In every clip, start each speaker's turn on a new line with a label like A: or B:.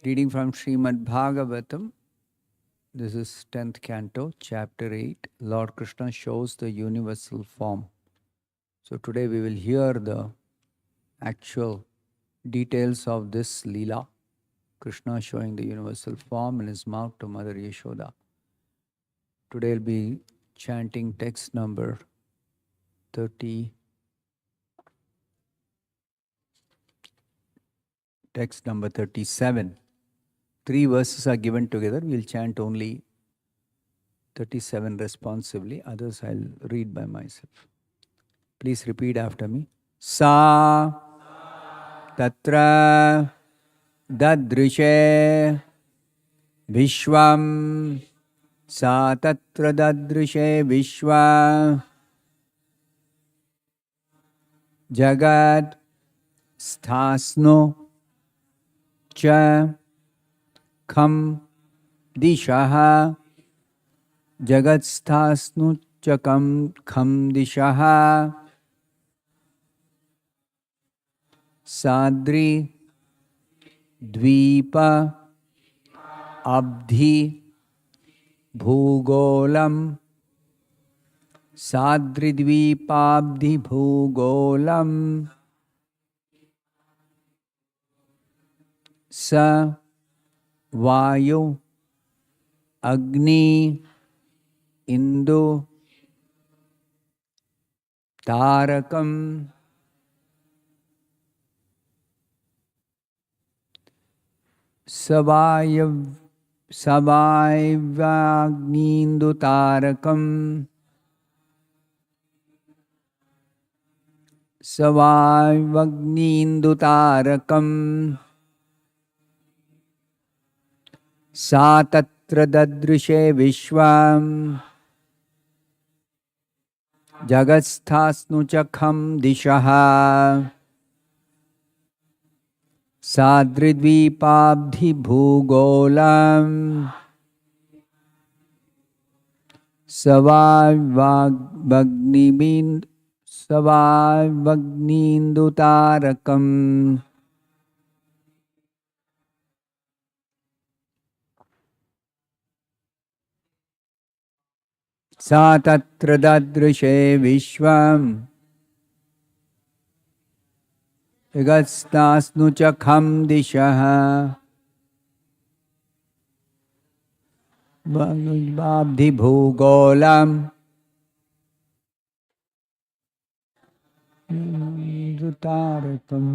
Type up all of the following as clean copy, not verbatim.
A: Reading from Srimad Bhagavatam. This is 10th canto, chapter 8. Lord Krishna shows the universal form. So today we will hear the actual details of this Leela. Krishna showing the universal form in his mouth to Mother Yashoda. Today we'll be chanting text number 30. Text number 37. 3 verses are given together. We'll chant only 37 responsively. Others I'll read by myself. Please repeat after me. Sa tatra dadrishe vishwam. Sa tatra dadrishe vishwa jagad sthasno cha kham dishaha jagat sthasnu cha kham dishaha sadri dvipa abdhi bhugolam sadri dvipabdhi bhugolam sa vayu agni indu tarakam savayvagnindu tarakam savayvagnindu tarakam sa tatra dadrishe vishwam jagasthasnu chakham dishaha sadridvipabdhi bhugolam savayvagnindu tarakam sa tatra dadrishe vishwam jagastasnu chakham dishaha babdhi bhugolam tarakam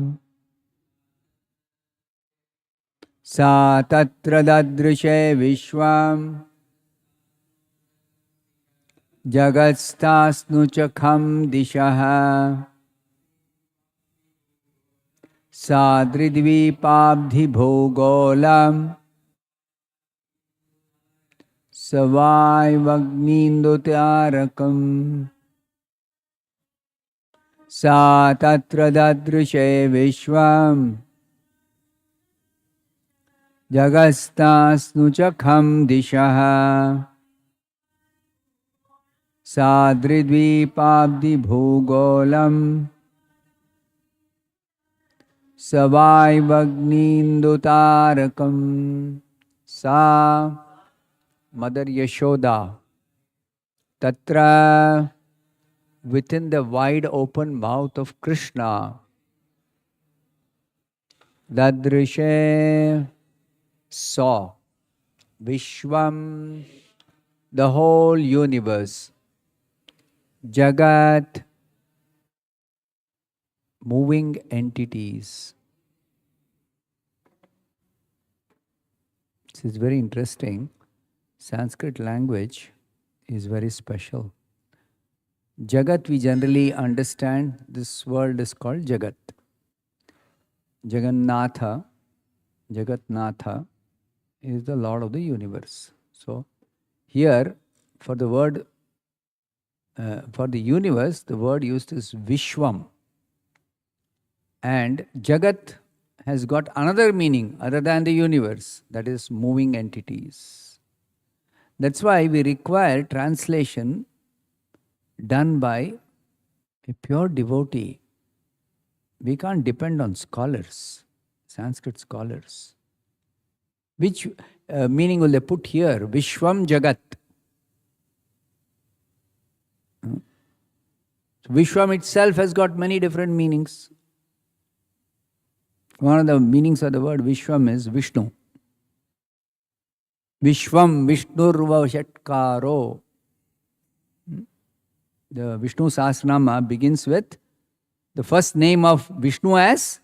A: sa tatra dadrishe vishwam jagastasnu chakham dishaha sadridvipabdhi bhugolam savayvagnindu tarakam sa tatra dadrishe vishwam jagastasnu chakham dishaha sadridvipabdhi bhugolam savayvagnindu tarakam sa Mother Yashoda tatra within the wide open mouth of Krishna dadrishe saw vishwam the whole universe jagat moving entities. This is very interesting. Sanskrit language is very special. Jagat, we generally understand this world is called Jagat. Jagannatha, Jagatnatha is the Lord of the universe. So here for the word, for the universe, the word used is Vishwam. And Jagat has got another meaning other than the universe, that is moving entities. That's why we require translation done by a pure devotee. We can't depend on scholars, Sanskrit scholars. Which meaning will they put here? Vishwam Jagat. Vishwam itself has got many different meanings. One of the meanings of the word Vishwam is Vishnu. Vishwam Vishnurva Shatkaro. The Vishnu Sahasranama begins with the first name of Vishnu as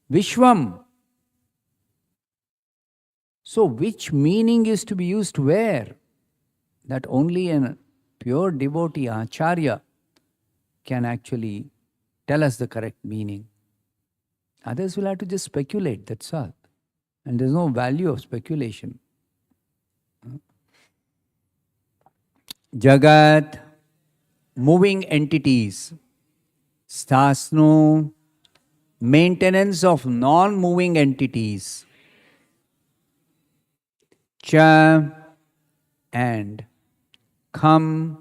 A: Vishwam. So, which meaning is to be used where? That only a pure devotee, Acharya, can actually tell us the correct meaning. Others will have to just speculate, that's all. And there's no value of speculation. Jagat, moving entities. Stasnu, maintenance of non-moving entities. Cha, and Kham,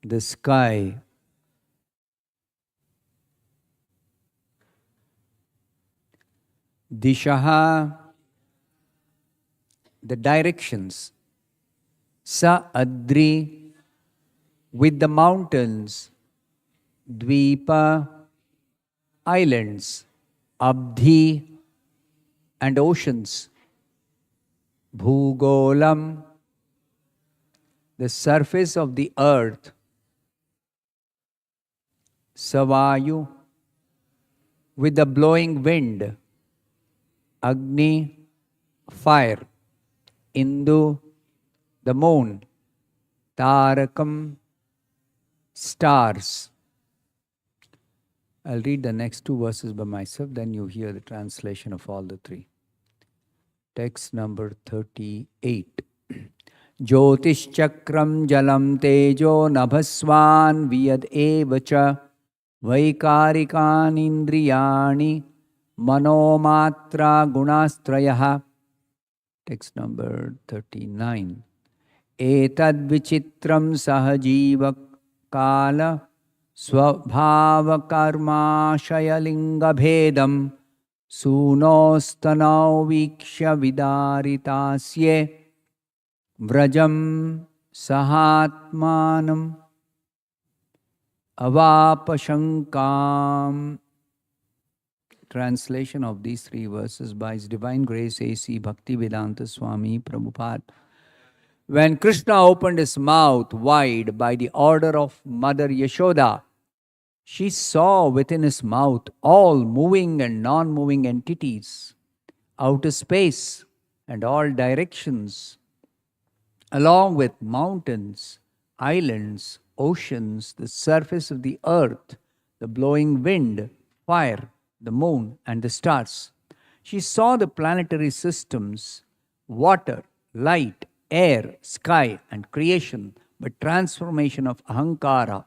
A: the sky. Dishaha, the directions. Sa Adri, with the mountains. Dvipa, islands. Abdhi, and oceans. Bhugolam, the surface of the earth. Savayu, with the blowing wind. Agni, fire. Indu, the moon. Tarakam, stars. I'll read the next two verses by myself, then you hear the translation of all the three. Text number 38. Jyotish chakram jalam tejo nabhaswan viyad evacha vaikarikan indriyani manomatra gunastrayah. Text number 39. Etad vichitram sahajiva kala swabhava karma shayalinga bhedam Sunostanau vikshya vidaritasye vrajam sahatmanam avapashankam. Translation of these three verses by His Divine Grace A.C. Bhaktivedanta Swami Prabhupada. When Krishna opened his mouth wide by the order of Mother Yashoda, she saw within his mouth all moving and non-moving entities, outer space and all directions, along with mountains, islands, oceans, the surface of the earth, the blowing wind, fire, the moon, and the stars. She saw the planetary systems, water, light, air, sky, and creation, but transformation of Ahankara.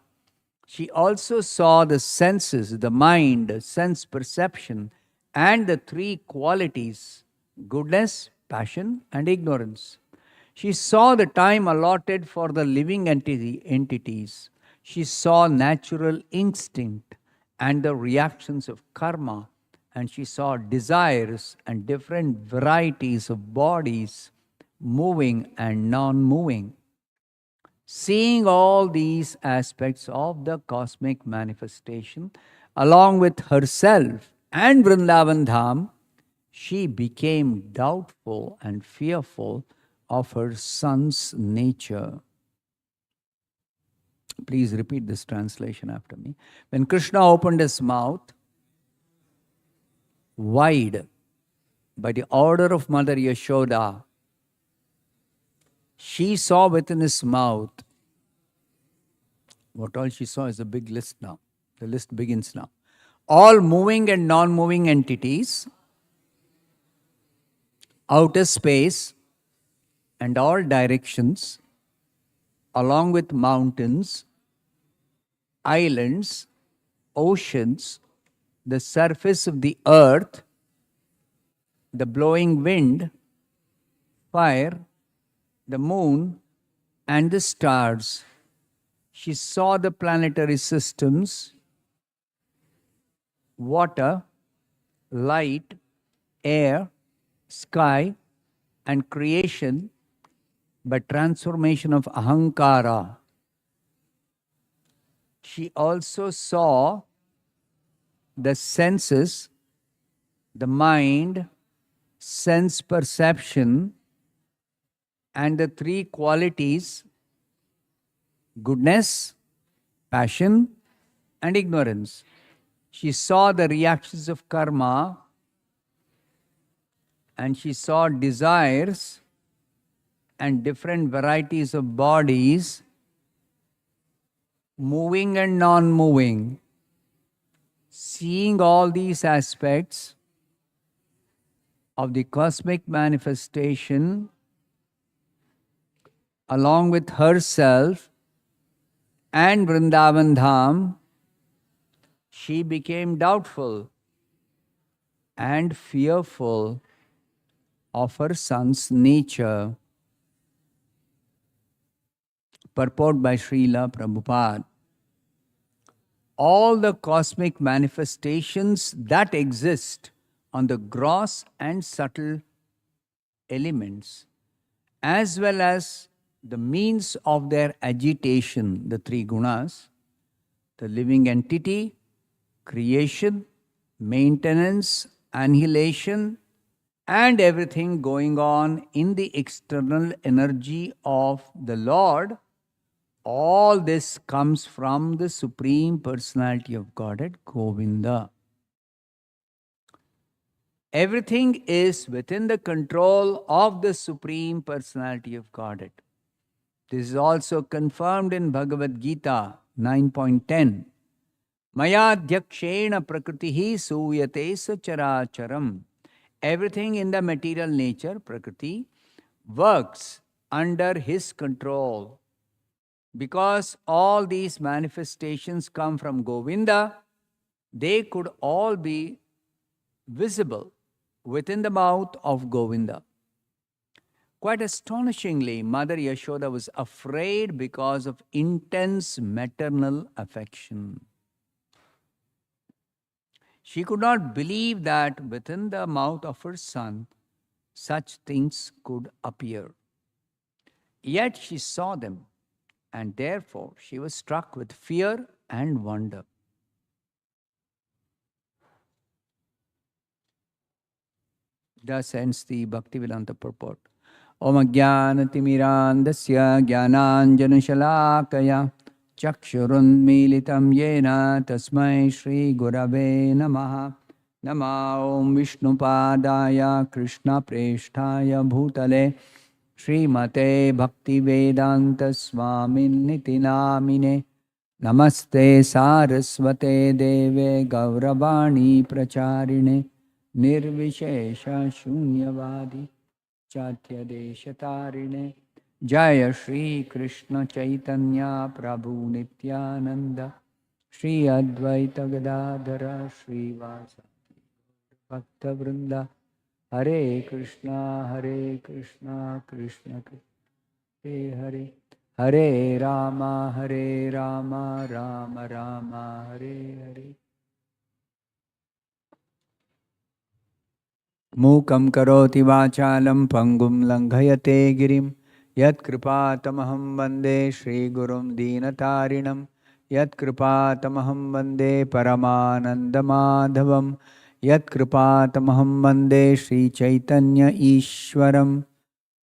A: She also saw the senses, the mind, sense perception, and the three qualities, goodness, passion, and ignorance. She saw the time allotted for the living entities. She saw natural instinct and the reactions of karma. And she saw desires and different varieties of bodies, moving and non-moving. Seeing all these aspects of the cosmic manifestation, along with herself and Vrindavan Dham, she became doubtful and fearful of her son's nature. Please repeat this translation after me. When Krishna opened his mouth wide by the order of Mother Yashoda, she saw within his mouth, what all she saw is a big list now. The list begins now. All moving and non-moving entities, outer space, and all directions, along with mountains, islands, oceans, the surface of the earth, the blowing wind, fire, the moon, and the stars. She saw the planetary systems, water, light, air, sky, and creation, but transformation of ahankara. She also saw the senses, the mind, sense perception, and the three qualities: goodness, passion, and ignorance. She saw the reactions of karma, and she saw desires and different varieties of bodies, moving and non-moving. Seeing all these aspects of the cosmic manifestation along with herself and Vrindavan Dham, she became doubtful and fearful of her son's nature. Purport by Srila Prabhupada. All the cosmic manifestations that exist on the gross and subtle elements, as well as the means of their agitation, the three gunas, the living entity, creation, maintenance, annihilation, and everything going on in the external energy of the Lord, all this comes from the Supreme Personality of Godhead, Govinda. Everything is within the control of the Supreme Personality of Godhead. This is also confirmed in Bhagavad Gita 9.10. Maya dhyakshena prakritihi suyate sacharacharam. Everything in the material nature, Prakriti, works under his control. Because all these manifestations come from Govinda, they could all be visible within the mouth of Govinda. Quite astonishingly, Mother Yashoda was afraid because of intense maternal affection. She could not believe that within the mouth of her son, such things could appear. Yet she saw them, and therefore she was struck with fear and wonder. Thus ends the Bhaktivedanta purport. Om Ajnanatirmirandasya Jnananjanashalakaya Chakshurunmilitam Yena Tasmai Shri Gurave Namaha. Nama Om Vishnupadaya Krishna Presthaya Bhutale Srimate Bhaktivedanta Swamin Niti Namine. Namaste Saraswate Deve Gauravani Pracharine Nirvishesha Shunyavadi Chatya Deshatarine. Jaya Shri Krishna Chaitanya Prabhu Nityananda Shri Advaita Gadadhara Shri Vasa Bhakta Vrinda. Hare Krishna Krishna Krishna Hare Hare, Hare Rama Rama Rama Hare Hare. Mukam karoti vachalam pangum langhayate girim yat kripatamaham vande Shri Gurum Dinatarinam yat kripatamaham vande Paramananda Madhavam yat kripatamaham vande Shri Chaitanya Ishwaram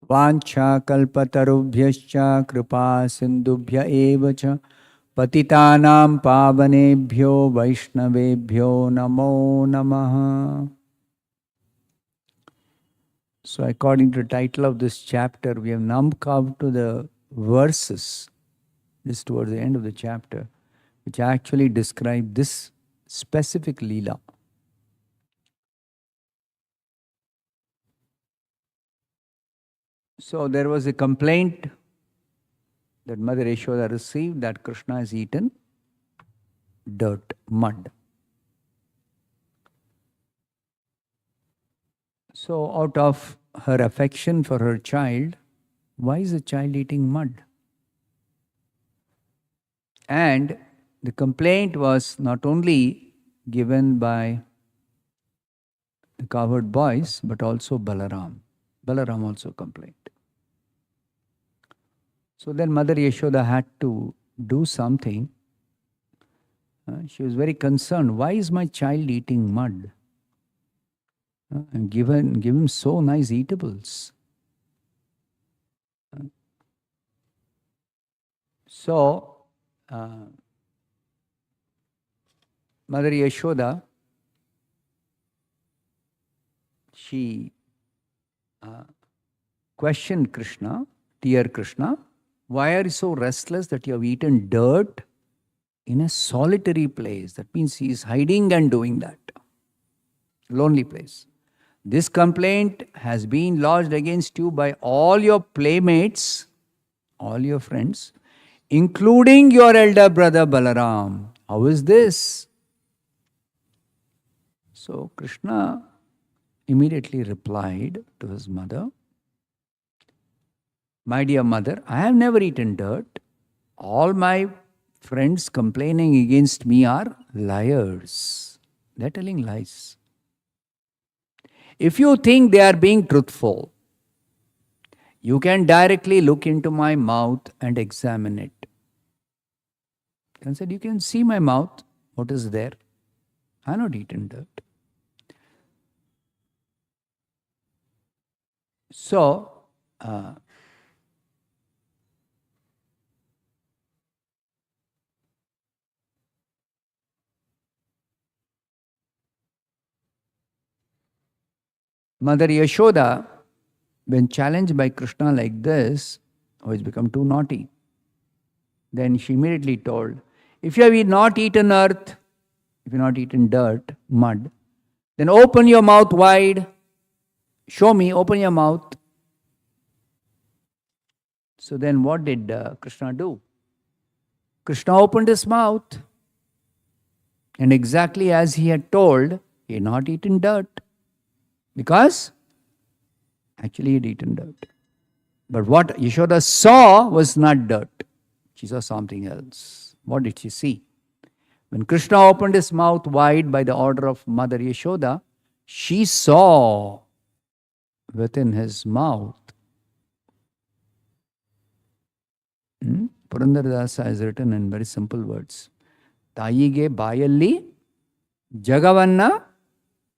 A: Vancha kalpatarubhyascha kripa sindubhya evacha patitanam pavanebhyo vaishnavebhyo namo namaha. So according to the title of this chapter, we have now come to the verses, just towards the end of the chapter, which actually describe this specific Leela. So there was a complaint that Mother Yashoda received that Krishna has eaten dirt, mud. So out of her affection for her child, why is the child eating mud? And the complaint was not only given by the cowherd boys, but also Balaram. Balaram also complained. So then Mother Yashoda had to do something. She was very concerned. Why is my child eating mud? And give him so nice eatables. So, Mother Yashoda, she questioned Krishna, dear Krishna, why are you so restless that you have eaten dirt in a solitary place? That means he is hiding and doing that. Lonely place. This complaint has been lodged against you by all your playmates, all your friends, including your elder brother Balaram. How is this? So Krishna immediately replied to his mother, my dear mother, I have never eaten dirt. All my friends complaining against me are liars. They're telling lies. If you think they are being truthful, you can directly look into my mouth and examine it. And said, you can see my mouth, what is there? I have not eaten dirt. So, Mother Yashoda, when challenged by Krishna like this, who has become too naughty, then she immediately told, if you have not eaten earth, if you have not eaten dirt, mud, then open your mouth wide. Show me, open your mouth. So then what did Krishna do? Krishna opened his mouth. And exactly as he had told, he had not eaten dirt. Because actually he had eaten dirt. But what Yashoda saw was not dirt. She saw something else. What did she see? When Krishna opened his mouth wide by the order of Mother Yashoda, she saw within his mouth. Purandaradasa has written in very simple words. Tayige bayalli jagavanna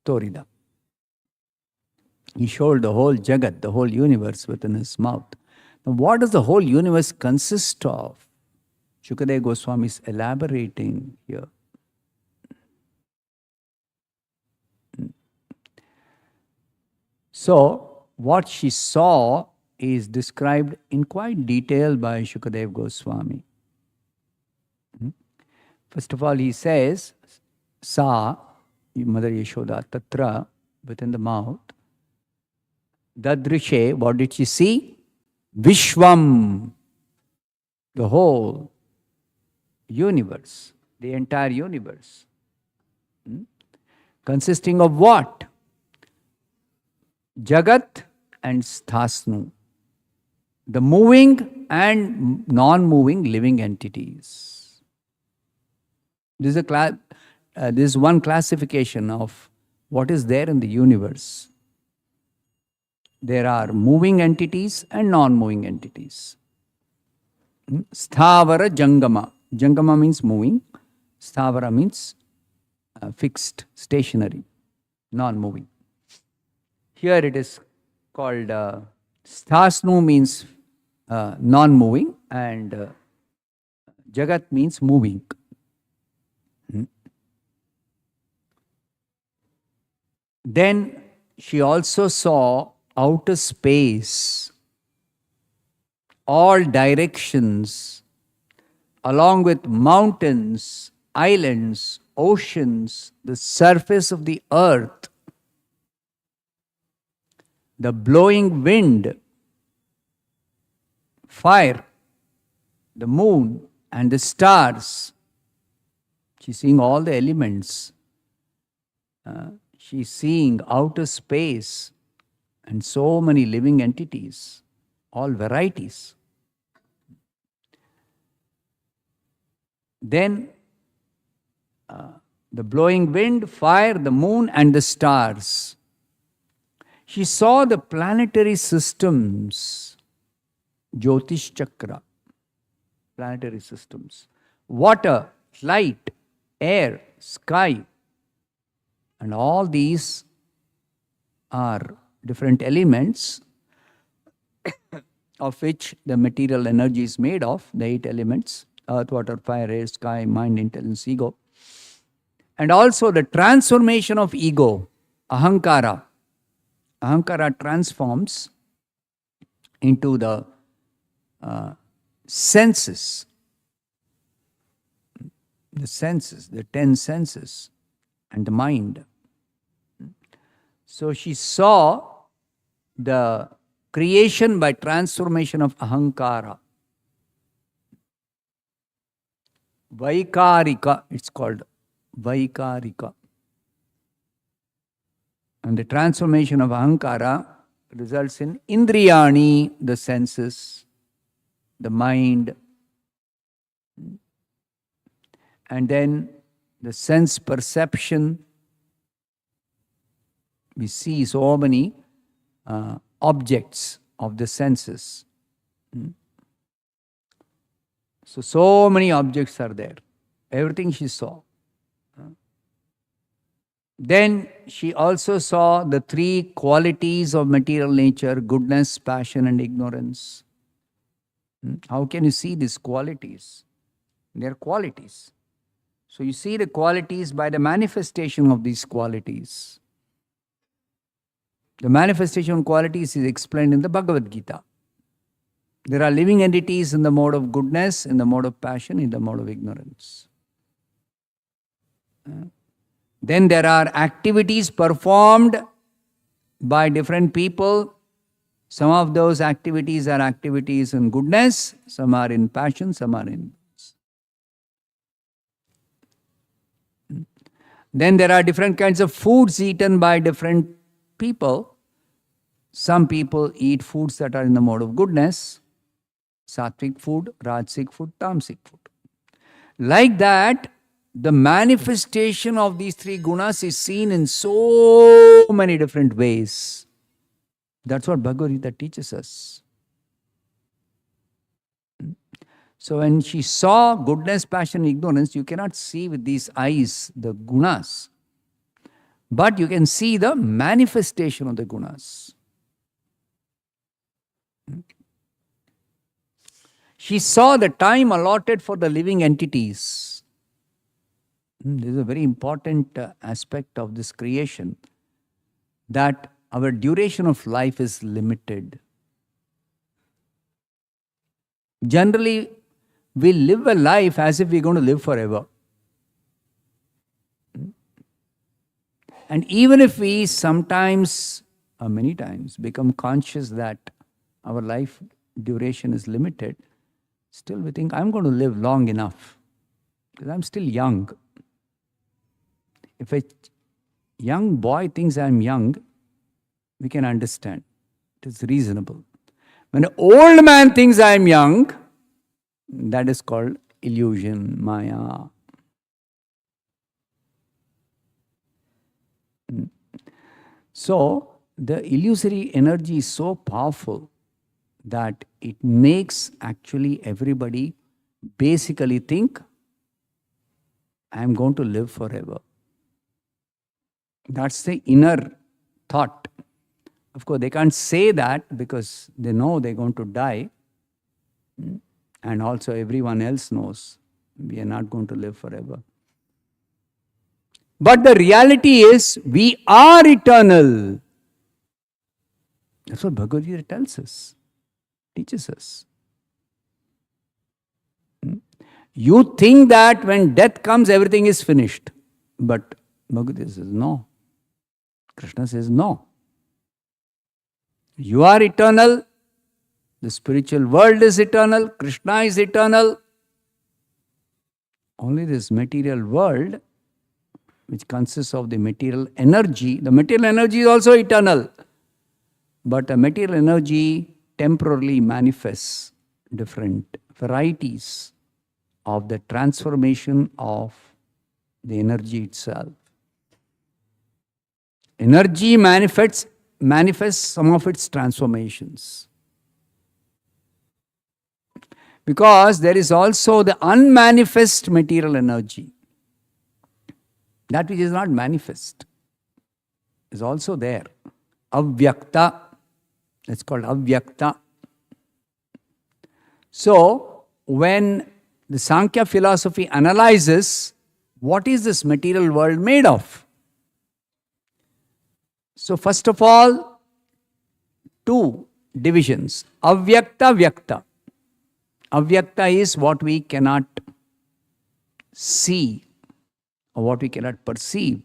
A: torida. He showed the whole Jagat, the whole universe within his mouth. Now, what does the whole universe consist of? Shukadeva Goswami is elaborating here. So, what she saw is described in quite detail by Shukadeva Goswami. First of all, he says, Sa, Mother Yashoda, Tatra, within the mouth, Dadrishe, what did she see? Vishwam, the whole universe, the entire universe. Consisting of what? Jagat and Sthasnu, the moving and non-moving living entities. This is one classification of what is there in the universe. There are moving entities and non-moving entities. Sthavara Jangama. Jangama means moving. Sthavara means fixed, stationary, non-moving. Here it is called Sthasnu means non-moving and Jagat means moving. Then she also saw outer space, all directions, along with mountains, islands, oceans, the surface of the earth, the blowing wind, fire, the moon, and the stars. She's seeing all the elements. She's seeing outer space and so many living entities, all varieties. Then the blowing wind, fire, the moon, and the stars. She saw the planetary systems, Jyotish Chakra, planetary systems, water, light, air, sky, and all these are different elements of which the material energy is made of, the 8 elements: earth, water, fire, air, sky, mind, intelligence, ego. And also the transformation of ego, ahankara. Ahankara transforms into the senses, the 10 senses, and the mind. So she saw the creation by transformation of ahankara. Vaikarika, it's called Vaikarika. And the transformation of ahankara results in indriyani, the senses, the mind, and then the sense perception. We see so many objects of the senses. So many objects are there. Everything she saw. Then she also saw the 3 qualities of material nature: goodness, passion, and ignorance. How can you see these qualities? They are qualities. So you see the qualities by the manifestation of these qualities. The manifestation qualities is explained in the Bhagavad Gita. There are living entities in the mode of goodness, in the mode of passion, in the mode of ignorance. Then there are activities performed by different people. Some of those activities are activities in goodness, some are in passion, some are in. Then there are different kinds of foods eaten by different people. Some people eat foods that are in the mode of goodness: sattvic food, rajasic food, tamasic food. Like that, the manifestation of these 3 gunas is seen in so many different ways. That's what Bhagavad Gita teaches us. So when she saw goodness, passion, ignorance, you cannot see with these eyes the gunas, but you can see the manifestation of the gunas. She saw the time allotted for the living entities. This is a very important aspect of this creation, that our duration of life is limited. Generally, we live a life as if we're going to live forever. And even if we sometimes, or many times, become conscious that our life duration is limited, still we think, I'm going to live long enough because I'm still young. If a young boy thinks I'm young, we can understand. It is reasonable. When an old man thinks I'm young, that is called illusion, maya. So, the illusory energy is so powerful that it makes actually everybody basically think, I'm going to live forever. That's the inner thought. Of course, they can't say that because they know they're going to die. And also everyone else knows we are not going to live forever. But the reality is, we are eternal. That's what Bhagavad Gita tells us, teaches us. You think that when death comes, everything is finished. But Bhagavad Gita says no. Krishna says no. You are eternal. The spiritual world is eternal. Krishna is eternal. Only this material world, which consists of the material energy is also eternal. But the material energy temporarily manifests different varieties of the transformation of the energy itself. Energy manifests manifests some of its transformations. Because there is also the unmanifest material energy. That which is not manifest is also there. Avyakta. It's called avyakta. So, when the Sankhya philosophy analyzes what is this material world made of? So, first of all, two divisions. Avyakta, vyakta. Avyakta is what we cannot see or what we cannot perceive.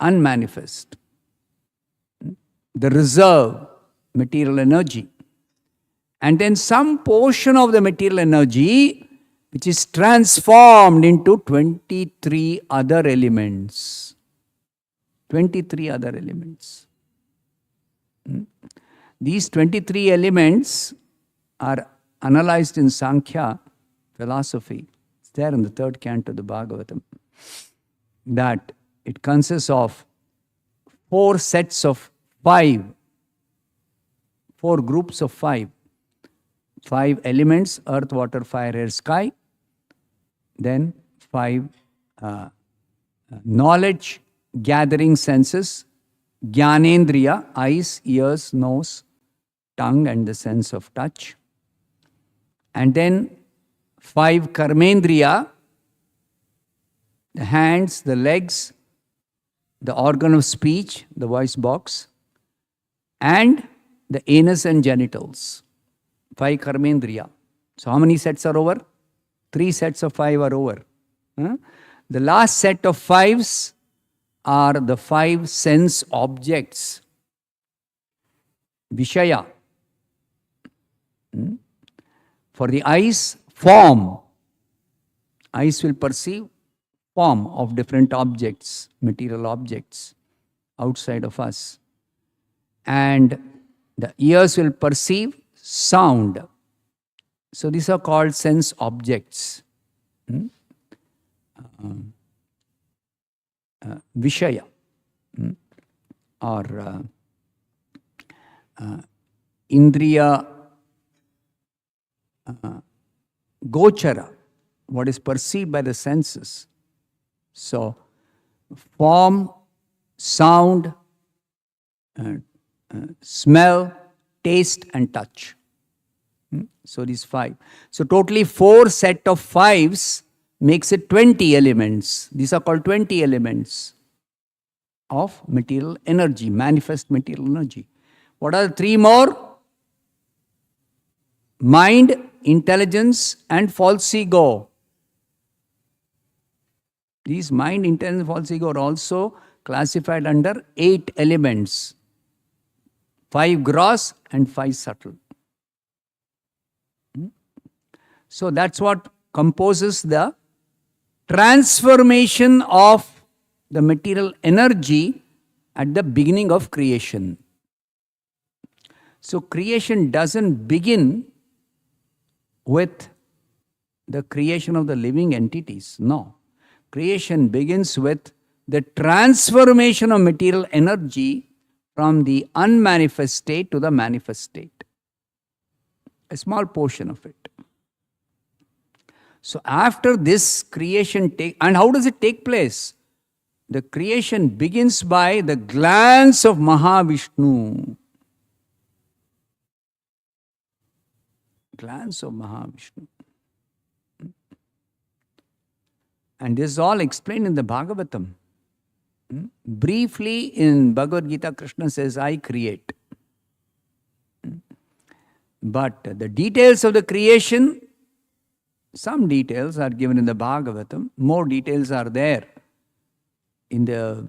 A: Unmanifest. The reserve, material energy. And then some portion of the material energy which is transformed into 23 other elements. 23 other elements. These 23 elements are analyzed in Sankhya philosophy. It's there in the third canto of the Bhagavatam. That it consists of 4 sets of 5. 4 groups of 5. 5 elements, earth, water, fire, air, sky. Then 5 knowledge gathering senses. Jnanendriya, eyes, ears, nose, tongue and the sense of touch. And then 5 karmendriya, the hands, the legs, the organ of speech, the voice box, and the anus and genitals. 5 karmendriya. So how many sets are over? 3 sets of 5 are over. The last set of 5s are the 5 sense objects. Vishaya. For the eyes, form. Eyes will perceive form of different objects, material objects outside of us. And the ears will perceive sound. So these are called sense objects. Vishaya or Indriya Gochara, what is perceived by the senses. So, form, sound, smell, taste and touch. So these 5. So totally 4 set of 5s makes it 20 elements. These are called 20 elements of material energy, manifest material energy. What are the 3 more? Mind, intelligence and false ego. These mind, intelligence, false ego are also classified under 8 elements. 5 gross and 5 subtle. So that's what composes the transformation of the material energy at the beginning of creation. So creation doesn't begin with the creation of the living entities. No. Creation begins with the transformation of material energy from the unmanifest state to the manifest state. A small portion of it. So after this creation and how does it take place? The creation begins by the glance of Mahavishnu. Glance of Mahavishnu. And this is all explained in the Bhagavatam. Briefly in Bhagavad Gita, Krishna says, I create. But the details of the creation, some details are given in the Bhagavatam. More details are there in the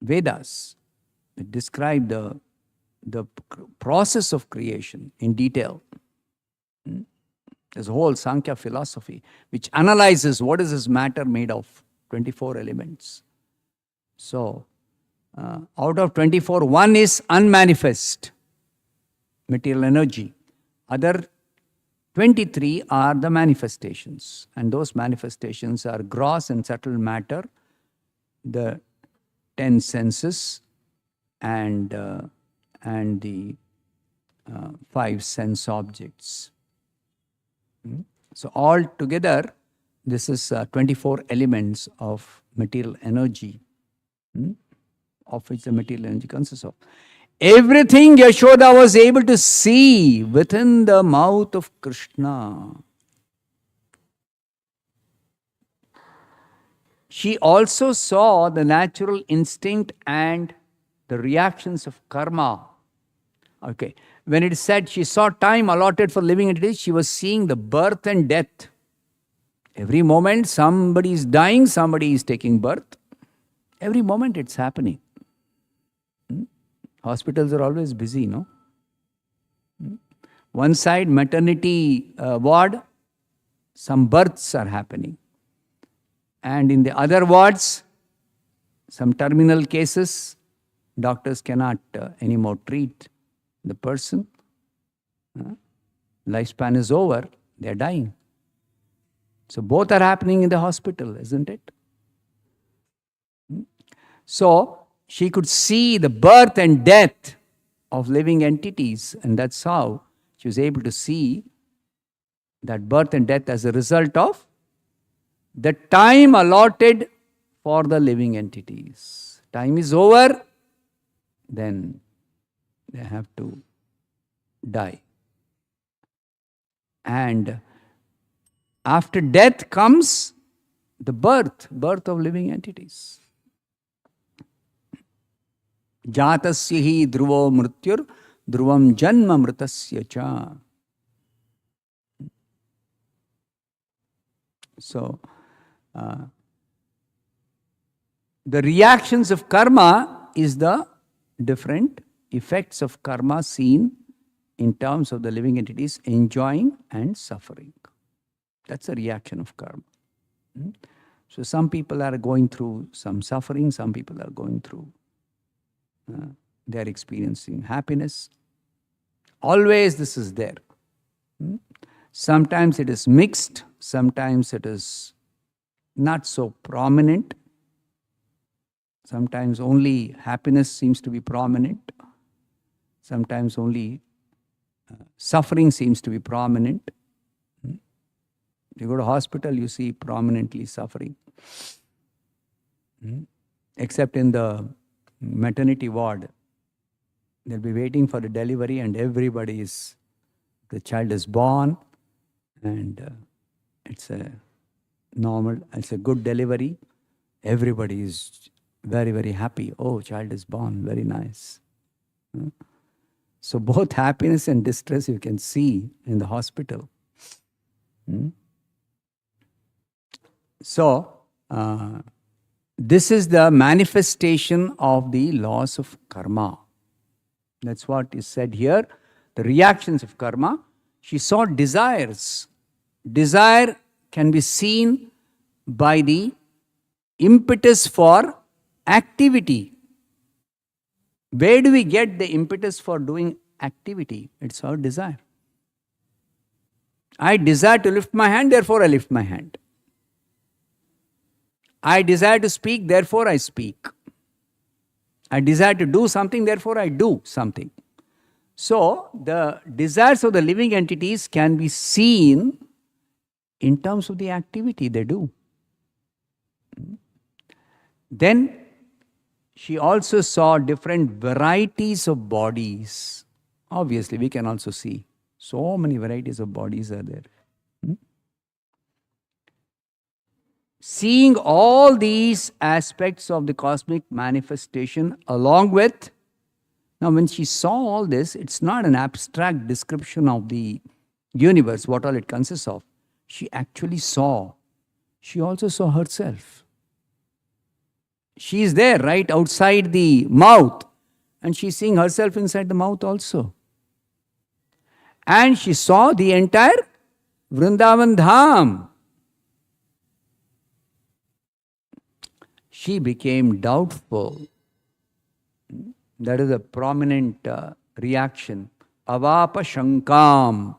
A: Vedas that describe the process of creation in detail. There's a whole Sankhya philosophy which analyzes what is this matter made of, 24 elements. So, out of 24, 1 is unmanifest material energy. Other 23 are the manifestations. And those manifestations are gross and subtle matter, the 10 senses, and the five sense objects. So all together, this is 24 elements of material energy, of which the material energy consists of. Everything Yashoda was able to see within the mouth of Krishna. She also saw the natural instinct and the reactions of karma. Okay. When it is said she saw time allotted for living entities, she was seeing the birth and death. Every moment somebody is dying, somebody is taking birth. Every moment it's happening. Hospitals are always busy, no? One side, maternity ward, some births are happening. And in the other wards, some terminal cases, doctors cannot anymore treat the person. Lifespan is over, they are dying. So both are happening in the hospital, isn't it? So she could see the birth and death of living entities, and that's how she was able to see that birth and death as a result of the time allotted for the living entities. Time is over, then they have to die. And after death comes the birth of living entities. Jatasya hi dhruvo mrityur dhruvam janma mritasya cha. So, the reactions of karma is the different effects of karma seen in terms of the living entities enjoying and suffering. That's a reaction of karma. So some people are going through some suffering, some people are going through, they are experiencing happiness. Always this is there. Sometimes it is mixed, sometimes it is not so prominent. Sometimes only happiness seems to be prominent. Sometimes only suffering seems to be prominent. You go to hospital, you see prominently suffering. Except in the maternity ward, they'll be waiting for the delivery and the child is born and it's a good delivery. Everybody is very, very happy. Oh, child is born, very nice. So both happiness and distress you can see in the hospital. So, this is the manifestation of the laws of karma. That's what is said here. The reactions of karma. She saw desires. Desire can be seen by the impetus for activity. Where do we get the impetus for doing activity? It's our desire. I desire to lift my hand, therefore I lift my hand. I desire to speak, therefore I speak. I desire to do something, therefore I do something. So, the desires of the living entities can be seen in terms of the activity they do. Then, she also saw different varieties of bodies. Obviously, we can also see so many varieties of bodies are there. Seeing all these aspects of the cosmic manifestation along with, now when she saw all this, it's not an abstract description of the universe, what all it consists of. She actually saw. She also saw herself. She is there right outside the mouth and she's seeing herself inside the mouth also. And she saw the entire Vrindavan Dham. She became doubtful. That is a prominent reaction. Avapa Shankam.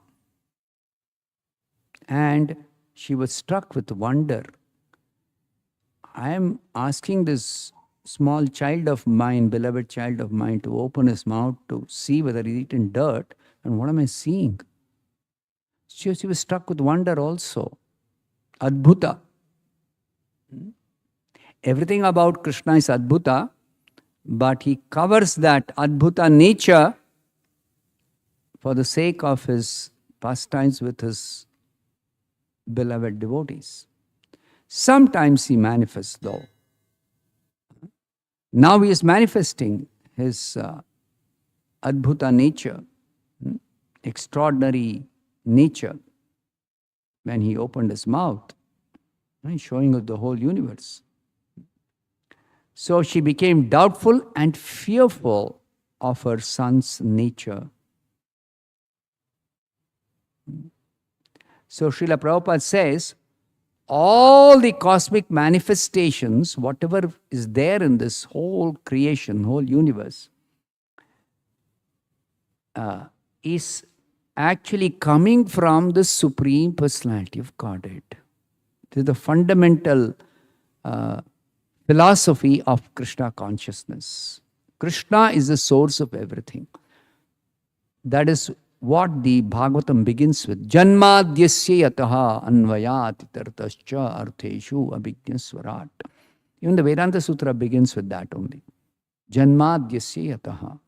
A: And she was struck with wonder. I am asking this small child of mine, beloved child of mine, to open his mouth to see whether he's eaten dirt, and what am I seeing? She was struck with wonder also. Adbhuta. Everything about Krishna is Adbhuta, but he covers that Adbhuta nature for the sake of his pastimes with his beloved devotees. Sometimes he manifests though. Now he is manifesting his Adbhuta nature, extraordinary nature, when he opened his mouth, showing us the whole universe. So she became doubtful and fearful of her son's nature. So Srila Prabhupada says, all the cosmic manifestations, whatever is there in this whole creation, whole universe, is actually coming from the Supreme Personality of Godhead. This is the fundamental philosophy of Krishna consciousness. Krishna is the source of everything. That is what the Bhagavatam begins with. Janmadyasya yataha anvayat tartascha artheshu abhigyaswarat. Even the Vedanta Sutra begins with that only. Janmadyasya yataha.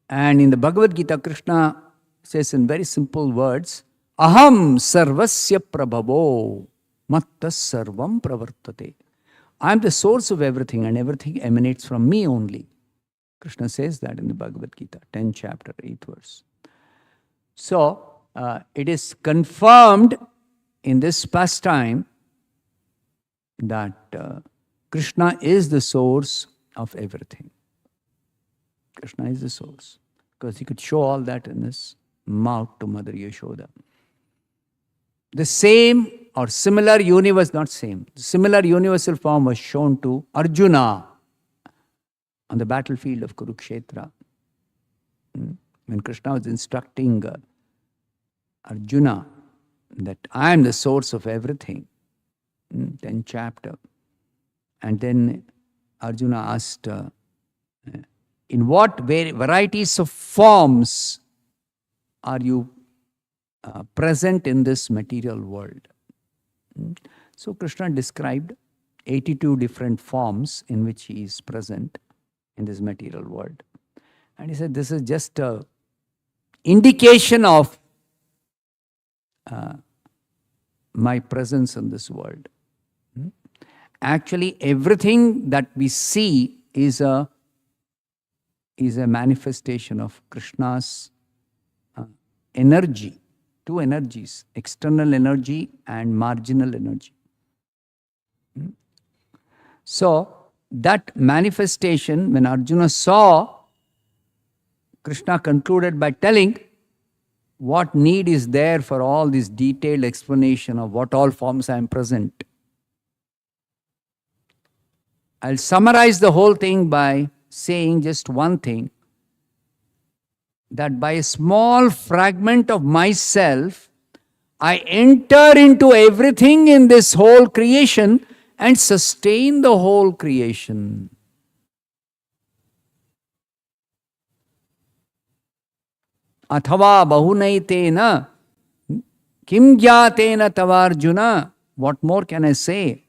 A: And in the Bhagavad Gita, Krishna says in very simple words, Aham sarvasya prabhavo mattas sarvam pravartate. I am the source of everything and everything emanates from me only. Krishna says that in the Bhagavad Gita, 10th chapter, 8th verse. So, it is confirmed in this pastime that Krishna is the source of everything. Krishna is the source. Because he could show all that in his mouth to Mother Yashoda. The same or similar universe, not same, similar universal form was shown to Arjuna on the battlefield of Kurukshetra. When Krishna was instructing Arjuna that I am the source of everything, 10th chapter. And then Arjuna asked, in what varieties of forms are you present in this material world? So Krishna described 82 different forms in which he is present in this material world. And he said, this is just an indication of my presence in this world. Actually, everything that we see is a manifestation of Krishna's energy. Two energies, external energy and marginal energy. So, that manifestation, when Arjuna saw, Krishna concluded by telling what need is there for all this detailed explanation of what all forms I am present. I'll summarize the whole thing by saying just one thing, that by a small fragment of myself, I enter into everything in this whole creation and sustain the whole creation. Athava bahunaitena kim gyatena tavarjuna. What more can I say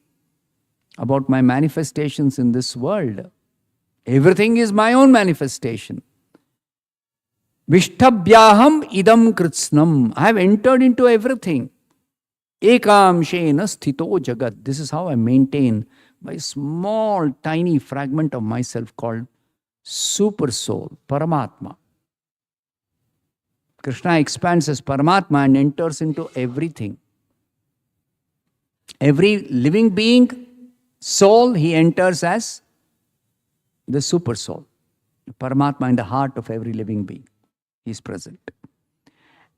A: about my manifestations in this world? Everything is my own manifestation. Vishtabhyaham idam kritsnam. I have entered into everything. Ekamshena sthito jagat. This is how I maintain my small, tiny fragment of myself called super soul, Paramatma. Krishna expands as Paramatma and enters into everything. Every living being, soul, he enters as the super soul. Paramatma in the heart of every living being. He is present.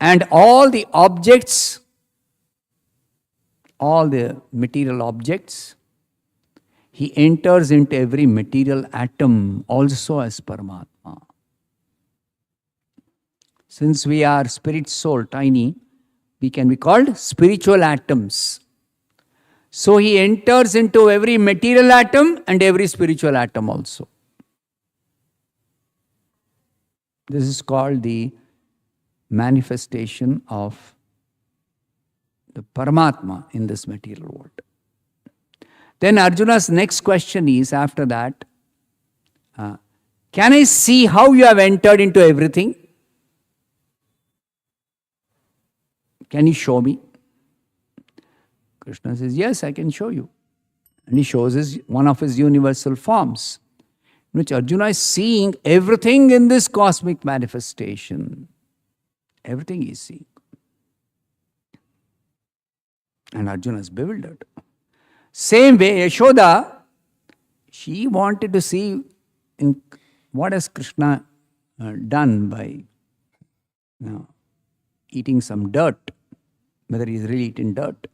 A: And all the objects, all the material objects, he enters into every material atom also as Paramatma. Since we are spirit soul, tiny, we can be called spiritual atoms. So he enters into every material atom and every spiritual atom also. This is called the manifestation of the Paramatma in this material world. Then Arjuna's next question is, after that, can I see how you have entered into everything? Can you show me? Krishna says, yes, I can show you. And he shows one of his universal forms, in which Arjuna is seeing everything in this cosmic manifestation. Everything he is seeing. And Arjuna is bewildered. Same way, Yashoda, she wanted to see what has Krishna done by eating some dirt, whether he is really eating dirt.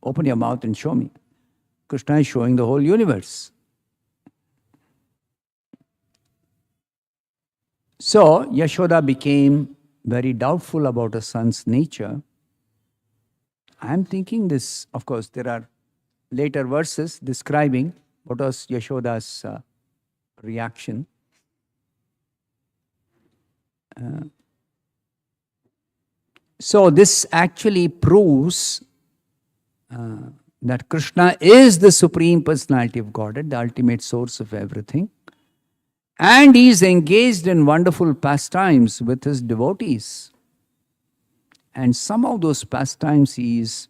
A: Open your mouth and show me. Krishna is showing the whole universe. So Yashoda became very doubtful about her son's nature. I am thinking this, of course, there are later verses describing what was Yashoda's reaction. So this actually proves that Krishna is the Supreme Personality of Godhead, the ultimate source of everything. And he is engaged in wonderful pastimes with his devotees. And some of those pastimes he is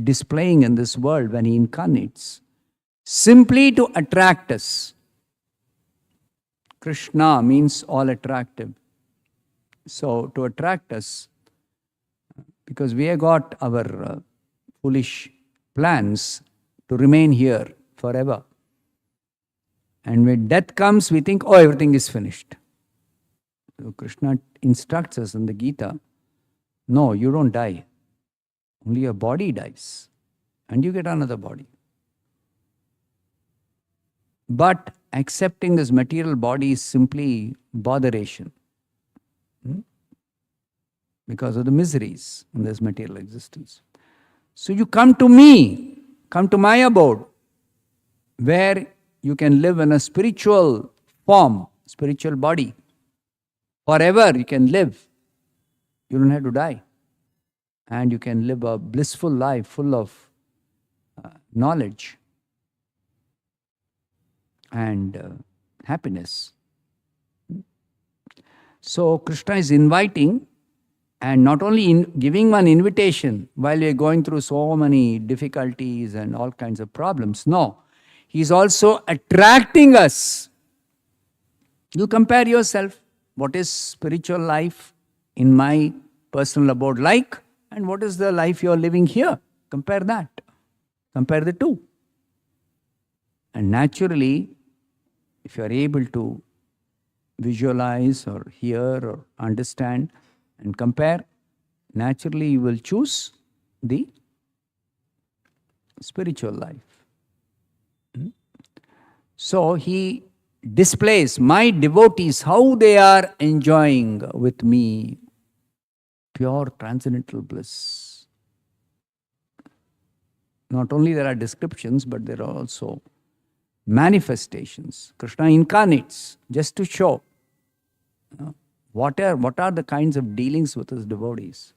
A: displaying in this world when he incarnates, simply to attract us. Krishna means all attractive. So to attract us, because we have got our foolish plans to remain here forever. And when death comes, we think, oh, everything is finished. So Krishna instructs us in the Gita, no, you don't die. Only your body dies. And you get another body. But accepting this material body is simply botheration. Because of the miseries in this material existence. So you come to me, come to my abode, where you can live in a spiritual form, spiritual body. Forever you can live. You don't have to die. And you can live a blissful life full of knowledge and happiness. So Krishna is inviting, and not only giving one invitation while we are going through so many difficulties and all kinds of problems. No, he is also attracting us. You compare yourself. What is spiritual life in my personal abode like? And what is the life you are living here? Compare that. Compare the two. And naturally, if you are able to visualize or hear or understand and compare, naturally you will choose the spiritual life. So he displays my devotees, how they are enjoying with me pure transcendental bliss. Not only there are descriptions, but there are also manifestations. Krishna incarnates just to show what are the kinds of dealings with his devotees.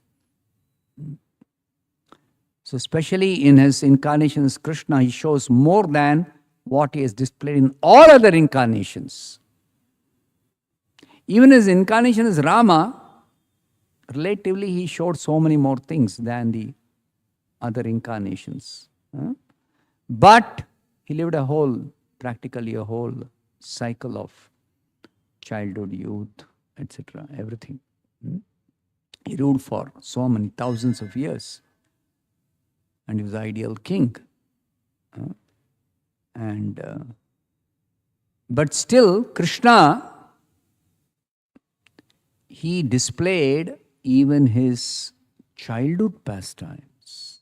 A: So especially in his incarnations, Krishna, he shows more than what he has displayed in all other incarnations. Even his incarnation as Rama, relatively he showed so many more things than the other incarnations. But he lived practically a whole cycle of childhood, youth, etc., everything. He ruled for so many thousands of years. And he was the ideal king. But still, Krishna, he displayed even his childhood pastimes.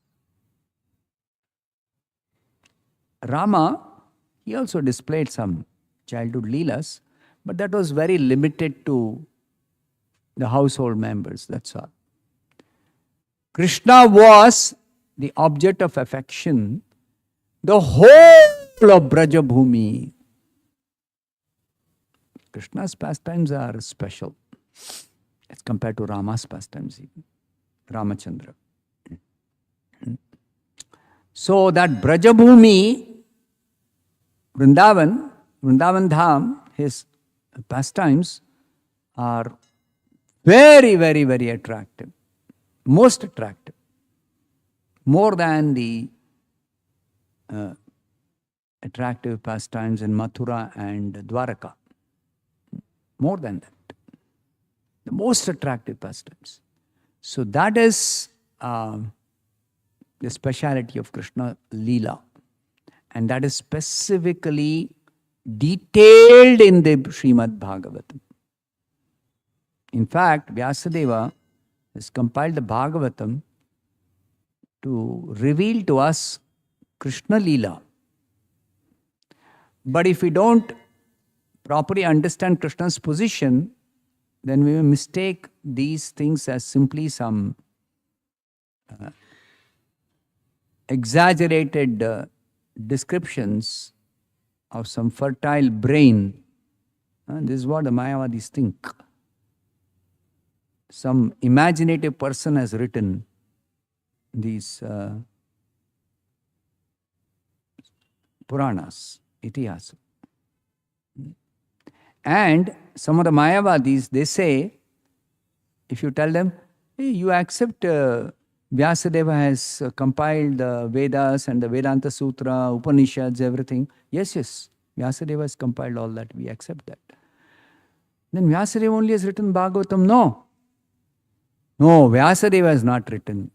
A: Rama, he also displayed some childhood leelas, but that was very limited to the household members, that's all. Krishna was the object of affection the whole of Braja Bhumi. Krishna's pastimes are special as compared to Rama's pastimes, even. Ramachandra. So that Braja Bhumi, Vrindavan Dham, his pastimes are very, very, very attractive. Most attractive. More than the attractive pastimes in Mathura and Dwaraka. More than that. The most attractive pastimes. So that is the speciality of Krishna Leela. And that is specifically detailed in the Srimad Bhagavatam. In fact, Vyasadeva has compiled the Bhagavatam to reveal to us Krishna Leela. But if we don't properly understand Krishna's position, then we will mistake these things as simply some exaggerated descriptions of some fertile brain. This is what the Mayavadis think. Some imaginative person has written these Puranas, Itihasa. And some of the Mayavadis, they say, if you tell them, hey, you accept Vyasadeva has compiled the Vedas and the Vedanta Sutra, Upanishads, everything. Yes, Vyasadeva has compiled all that. We accept that. Then Vyasadeva only has written Bhagavatam. No, Vyasadeva has not written.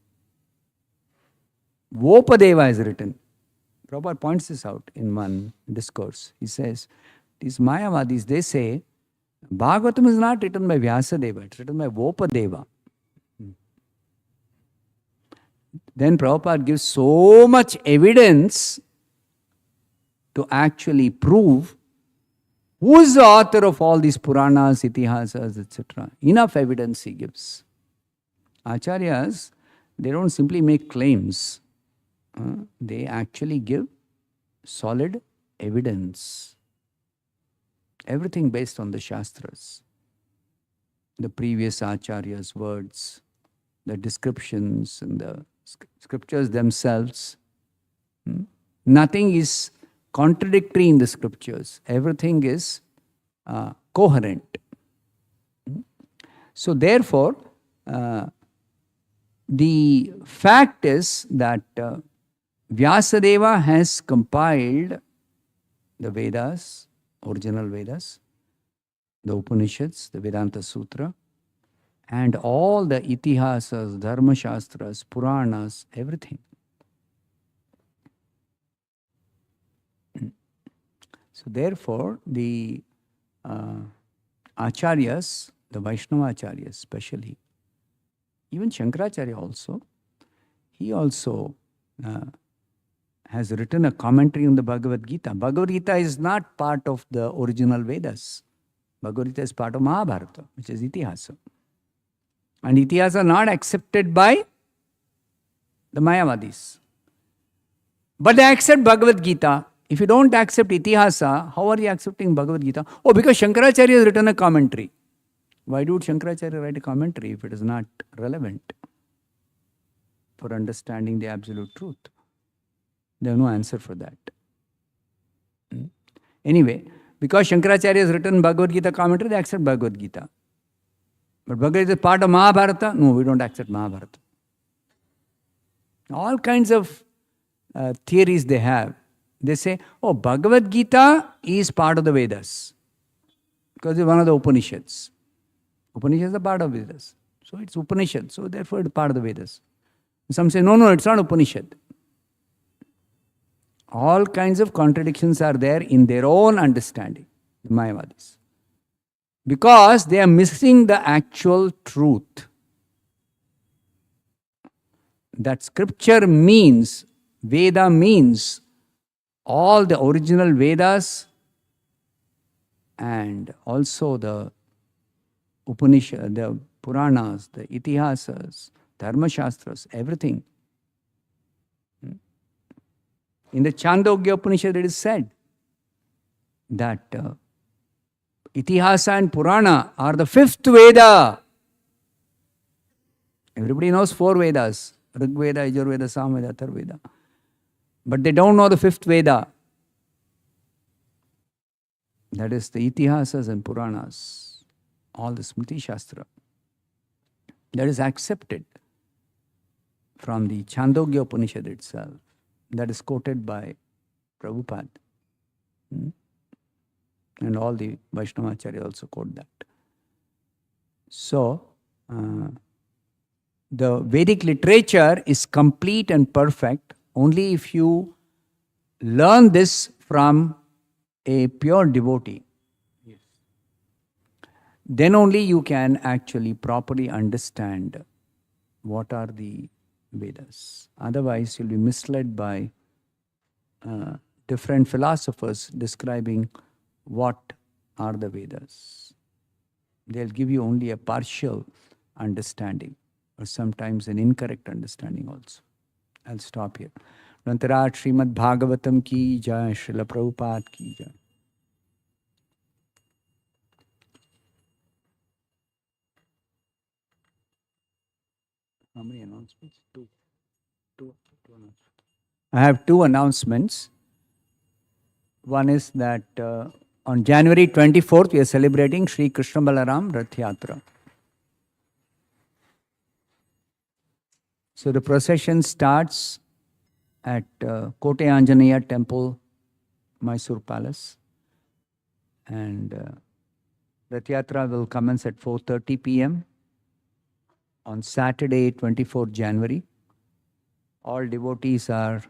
A: Vopadeva has written. Prabhupada points this out in one discourse. He says, these Mayavadis, they say, Bhagavatam is not written by Vyasadeva, it's written by Vopadeva. Then Prabhupada gives so much evidence to actually prove who is the author of all these Puranas, Itihasas, etc. Enough evidence he gives. Acharyas, they don't simply make claims. They actually give solid evidence. Everything based on the Shastras. The previous Acharyas' words, the descriptions and the scriptures themselves. Nothing is contradictory in the scriptures. Everything is coherent. So therefore, the fact is that Vyasadeva has compiled the Vedas, original Vedas, the Upanishads, the Vedanta Sutra, and all the Itihasas, Dharma Shastras, Puranas, everything. So therefore, the Acharyas, the Vaishnava Acharyas especially, even Shankaracharya also, he also has written a commentary on the Bhagavad Gita. Bhagavad Gita is not part of the original Vedas. Bhagavad Gita is part of Mahabharata, which is Itihasa. And Itihasa not accepted by the Mayavadis. But they accept Bhagavad Gita. If you don't accept Itihasa, how are you accepting Bhagavad Gita? Oh, because Shankaracharya has written a commentary. Why would Shankaracharya write a commentary if it is not relevant for understanding the absolute truth? They have no answer for that. Anyway, because Shankaracharya has written Bhagavad Gita commentary, they accept Bhagavad Gita. But Bhagavad Gita is part of Mahabharata? No, we don't accept Mahabharata. All kinds of theories they have. They say, oh, Bhagavad Gita is part of the Vedas. Because it's one of the Upanishads. Upanishads are part of Vedas. So it's Upanishad. So therefore it's part of the Vedas. Some say, no, it's not Upanishad. All kinds of contradictions are there in their own understanding, the Mayavadis. Because they are missing the actual truth. That scripture means, Veda means, all the original Vedas and also the Upanishad, the Puranas, the Itihasas, Dharma Shastras, everything. In the Chandogya Upanishad, it is said that Itihasa and Purana are the fifth Veda. Everybody knows four Vedas: Rig Veda, Yajurveda, Samveda, Atharveda. But they don't know the fifth Veda. That is the Itihasas and Puranas, all the Smriti Shastra. That is accepted from the Chandogya Upanishad itself. That is quoted by Prabhupada. And all the Vaishnavacharya also quote that. So, the Vedic literature is complete and perfect only if you learn this from a pure devotee. Yes. Then only you can actually properly understand what are the Vedas. Otherwise, you'll be misled by different philosophers describing what are the Vedas. They'll give you only a partial understanding or sometimes an incorrect understanding also. I'll stop here. Nantarat Srimad Bhagavatam ki jai, Srila Prabhupada ki jai. How many announcements? Two announcements. I have two announcements. One is that on January 24th, we are celebrating Sri Krishna Balaram Rath Yatra. So the procession starts at Kote Anjaneya Temple, Mysore Palace. And Rath Yatra will commence at 4:30 p.m. on Saturday, 24th January. All devotees are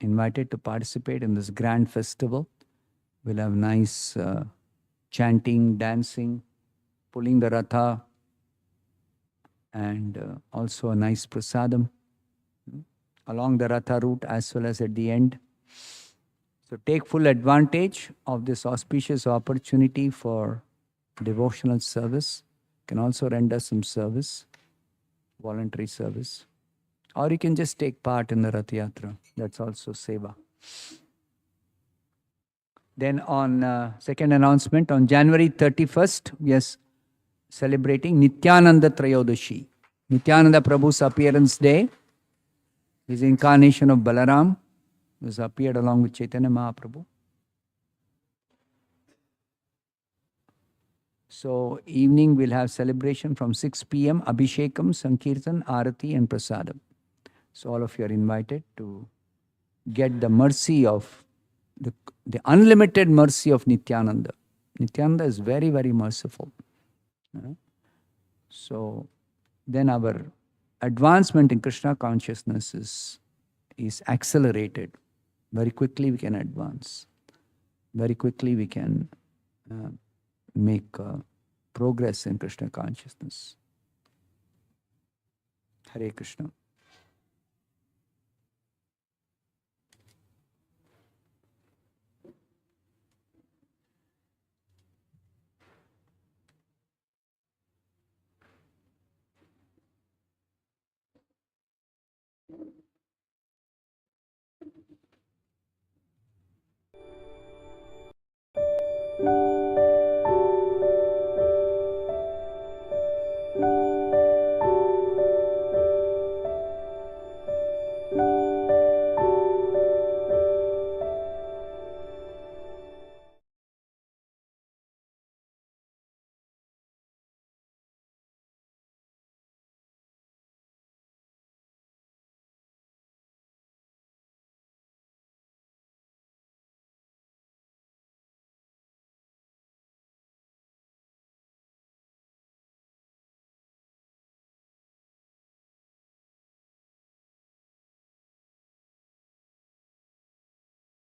A: invited to participate in this grand festival. We'll have nice chanting, dancing, pulling the ratha, and also a nice prasadam along the ratha route as well as at the end. So take full advantage of this auspicious opportunity for devotional service. You can also render some service, voluntary service. Or you can just take part in the Rath Yatra. That's also seva. Then on second announcement, on January 31st, we are celebrating Nityananda Trayodashi. Nityananda Prabhu's appearance day, his incarnation of Balaram, who appeared along with Chaitanya Mahaprabhu. So evening we'll have celebration from 6 p.m. Abhishekam, Sankirtan, Arati and Prasadam. So all of you are invited to get the mercy of, the unlimited mercy of Nityananda. Nityananda is very, very merciful. So then our advancement in Krishna consciousness is accelerated. Very quickly we can advance. Very quickly we can make progress in Krishna consciousness. Hare Krishna.